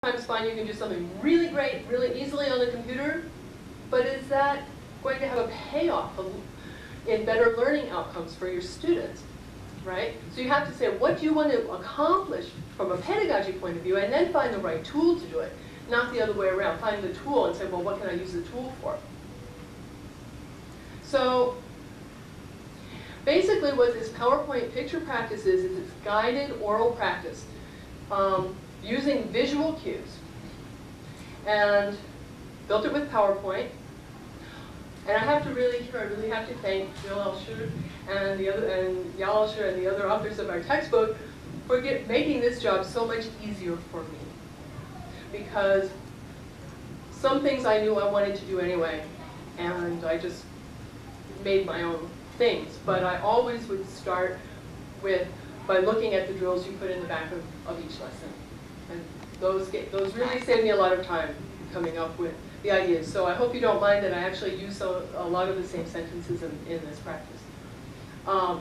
sometimes find you can do something really great, really easily on the computer, but is that going to have a payoff in better learning outcomes for your students, right? So you have to say, what do you want to accomplish from a pedagogy point of view, and then find the right tool to do it, not the other way around. Find the tool and say, well, what can I use the tool for? So basically what this PowerPoint picture practice is it's guided oral practice using visual cues. And built it with PowerPoint. And I really have to thank Jill Elsher and Yal Elsher and the other authors of our textbook for making this job so much easier for me. Because some things I knew I wanted to do anyway, and I just made my own things. But I always would start by looking at the drills you put in the back of each lesson. And those really saved me a lot of time coming up with the ideas. So I hope you don't mind that I actually use a lot of the same sentences in this practice.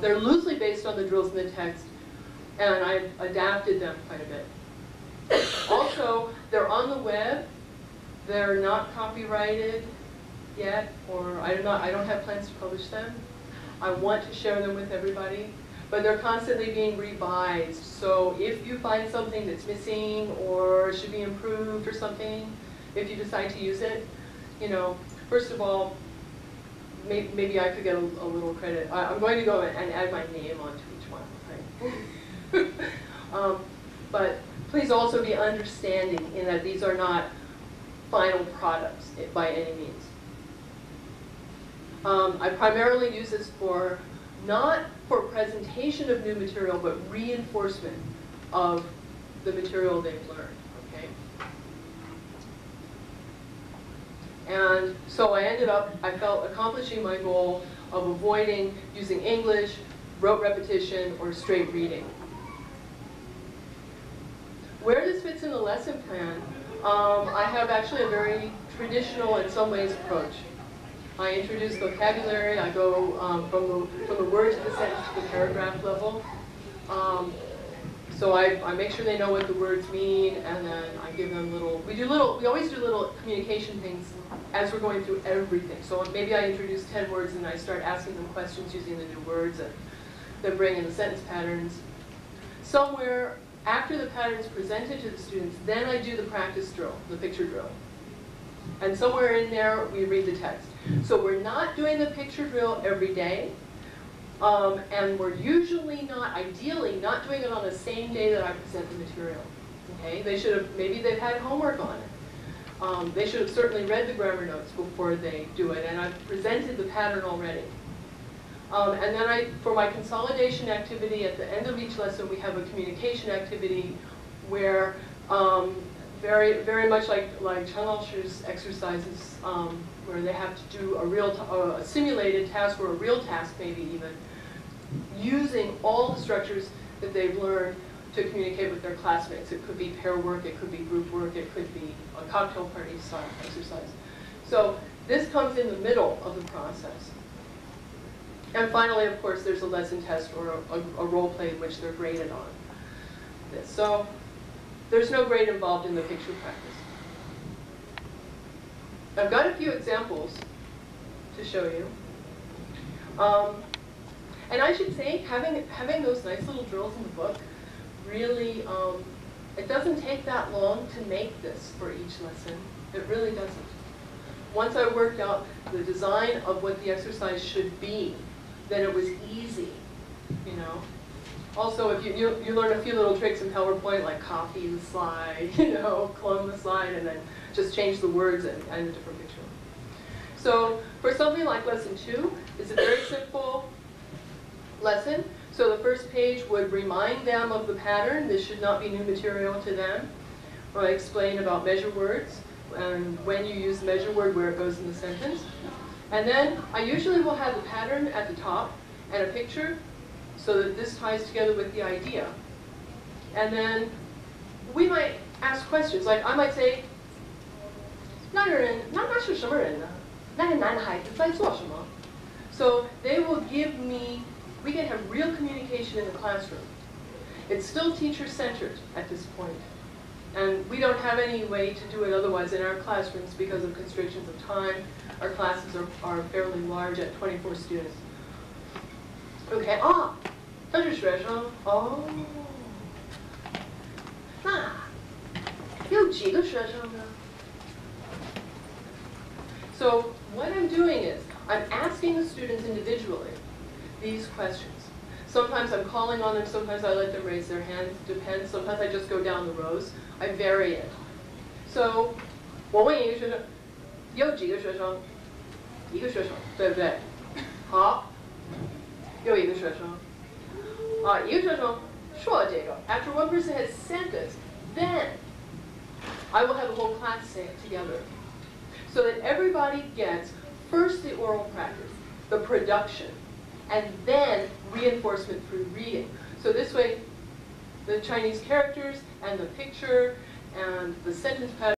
They're loosely based on the drills in the text, and I've adapted them quite a bit. Also, they're on the web. They're not copyrighted yet, or I don't have plans to publish them. I want to share them with everybody, but they're constantly being revised. So if you find something that's missing or should be improved or something, if you decide to use it, first of all, maybe I could get a little credit. I'm going to go and add my name onto each one, right? But please also be understanding in that these are not final products by any means. I primarily use this not for presentation of new material, but reinforcement of the material they've learned, okay? And so I felt accomplishing my goal of avoiding using English, rote repetition, or straight reading. Where this fits in the lesson plan, I have actually a very traditional, in some ways, approach. I introduce vocabulary. I go from the word to the sentence to the paragraph level. So I make sure they know what the words mean, and then I give them we always do little communication things as we're going through everything. So maybe I introduce 10 words and I start asking them questions using the new words, and then bring in the sentence patterns. Somewhere after the pattern is presented to the students, then I do the practice drill, the picture drill. And somewhere in there, we read the text. So we're not doing the picture drill every day. And we're ideally not doing it on the same day that I present the material. Okay? Maybe they've had homework on it. They should have certainly read the grammar notes before they do it. And I've presented the pattern already. And then for my consolidation activity, at the end of each lesson, we have a communication activity where very, very much like Chen Elsher's exercises, where they have to do a simulated task or a real task, maybe even, using all the structures that they've learned to communicate with their classmates. It could be pair work, it could be group work, it could be a cocktail party style exercise. So this comes in the middle of the process. And finally, of course, there's a lesson test or a role play in which they're graded on this. So there's no grade involved in the picture practice. I've got a few examples to show you. And I should say, having those nice little drills in the book, really, it doesn't take that long to make this for each lesson. It really doesn't. Once I worked out the design of what the exercise should be, then it was easy, Also, if you learn a few little tricks in PowerPoint, like copy the slide, clone the slide, and then just change the words and a different picture. So for something like lesson 2, it's a very simple lesson. So the first page would remind them of the pattern. This should not be new material to them. I explain about measure words and when you use the measure word, where it goes in the sentence. And then I usually will have the pattern at the top and a picture so that this ties together with the idea. And then we might ask questions. Like I might say, 那个人是什么人呢? 那个男孩子在做什么? So they will give me, we can have real communication in the classroom. It's still teacher-centered at this point. And we don't have any way to do it otherwise in our classrooms because of constrictions of time. Our classes are fairly large at 24 students. Okay, 这是学生那有几个学生呢? So what I'm doing is I'm asking the students individually these questions. Sometimes I'm calling on them, sometimes I let them raise their hands, depends. Sometimes I just go down the rows. I vary it. So 我问一个学生有几个学生？一个学生，对不对？好，又一个学生。一个学生说这个。After one person has said this, then I will have the whole class say it together. So that everybody gets first the oral practice, the production, and then reinforcement through reading. So this way, the Chinese characters and the picture and the sentence pattern